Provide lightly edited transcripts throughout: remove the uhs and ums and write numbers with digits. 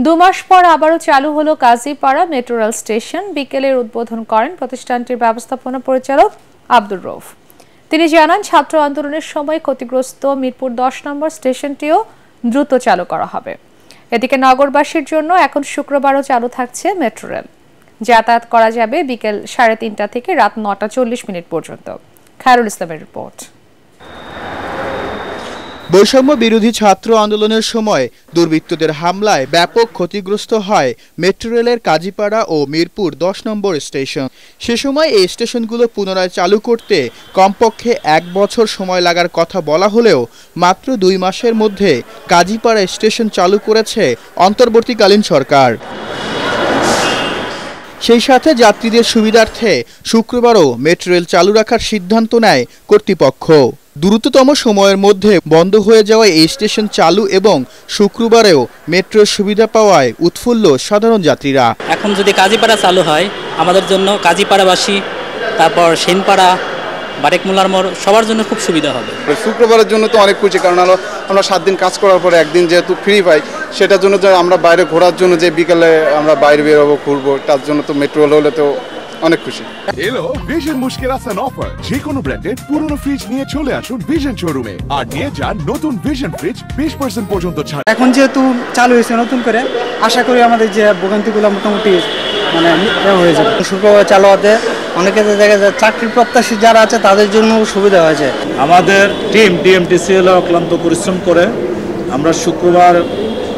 2 মাস পর আবারও চালু হলো কাজীপাড়া মেট্রো রেল স্টেশন। বিকেলের উদ্বোধন করেন প্রতিষ্ঠানটির ব্যবস্থাপনা পরিচালক আব্দুর রউফ। তিনি জানান, ছাত্র আন্দোলনের সময় ক্ষতিগ্রস্ত মিরপুর 10 নম্বর স্টেশনটিও দ্রুত চালু করা হবে। এদিকে নগরবাসীর জন্য এখন শুক্রবারও চালু থাকছে মেট্রো রেল। যাতায়াত করা যাবে বিকেল 3:30 থেকে রাত 9:40 পর্যন্ত। খায়রুল ইসলামের রিপোর্ট। বৈষম্য বিরোধী ছাত্র আন্দোলনের সময় দুর্বৃত্তদের হামলায় ব্যাপক ক্ষতিগ্রস্ত হয় মেট্রো রেলের কাজীপাড়া ও মিরপুর 10 নম্বর স্টেশন। সে সময় এই স্টেশনগুলো পুনরায় চালু করতে কমপক্ষে 1 বছর সময় লাগার কথা বলা হলেও মাত্র 2 মাসের মধ্যে কাজীপাড়া স্টেশন চালু করেছে অন্তর্বর্তীকালীন সরকার। সেই সাথে যাত্রীদের সুবিধার্থে শুক্রবারও মেট্রো রেল চালু রাখার সিদ্ধান্ত নেয় কর্তৃপক্ষ। দ্রুততম সময়ের মধ্যে বন্ধ হয়ে যাওয়া এই স্টেশন চালু এবং শুক্রবারেও মেট্রোর সুবিধা পাওয়ায় উৎফুল্ল সাধারণ যাত্রীরা। এখন যদি কাজীপাড়া চালু হয় আমাদের জন্য, কাজীপাড়াবাসী, তারপর সেনপাড়া, বারেক মোল্লার মোড়, সবার জন্য খুব সুবিধা হবে। শুক্রবারের জন্য তো অনেক খুশি, কারণ আমরা 7 দিন কাজ করার পরে একদিন যেহেতু ফ্রি পাই, সেটার জন্য যে আমরা বাইরে ঘোরার জন্য যে বিকেলে আমরা বাইরে বেরোবো, ঘুরবো, তার জন্য তো মেট্রো রেল হলে তো অনেক খুশি। এলো ভিশন মুশকিল আসান অফার। যে কোনো ব্র্যান্ডের পুরনো ফ্রিজ নিয়ে চলে আসুন ভিশন শোরুমে আর নিয়ে যান নতুন ভিশন ফ্রিজ 20% পর্যন্ত ছাড়। এখন যেহেতু চালু হয়েছে নতুন করে, আশা করি আমাদের যে ভোগান্তিগুলো মোটামুটি হয়ে যাবে। শুক্রবার চালু হতে অনেকে দেখা যায় চাকরির প্রত্যাশী যারা আছে তাদের জন্য সুবিধা হয়েছে। আমাদের টিম ডিএমটিসিএল অক্লান্ত পরিশ্রম করে আমরা শুক্রবার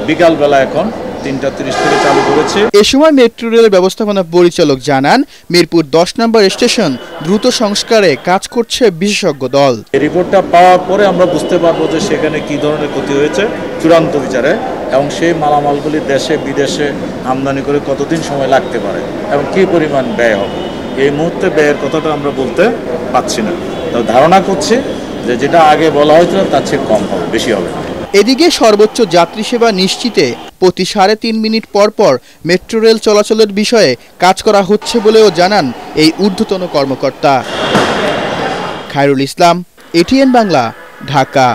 বিকাল বেলা এখন 3:30 থেকে চালু করেছে। এ সময় মেট্রো রেলের ব্যবস্থাপনা পরিচালক জানান, মিরপুর 10 নম্বর স্টেশন দ্রুত সংস্কারে কাজ করছে বিশেষজ্ঞ দল। এই রিপোর্টটা পাওয়ার পরে আমরা বুঝতে পারবো যে সেখানে কি ধরনের ক্ষতি হয়েছে চূড়ান্ত বিচারে, এবং সেই মালামালগুলি দেশে বিদেশে আমদানি করে কতদিন সময় লাগতে পারে এবং কি পরিমাণ ব্যয় হবে। এই মুহূর্তে ব্যয়ের কথাটা আমরা বলতে পারছি না, তো ধারণা করছি যে যেটা আগে বলা হয়েছিল তার চেয়ে কম হবে, বেশি হবে। এদিকে সর্বোচ্চ যাত্রী সেবা নিশ্চিতে প্রতি 3.5 মিনিট পর পর মেট্রো রেল চলাচলের বিষয়ে কাজ করা হচ্ছে বলেও জানান এই ঊর্ধ্বতন কর্মকর্তা। খায়রুল ইসলাম, এটিএন বাংলা, ঢাকা।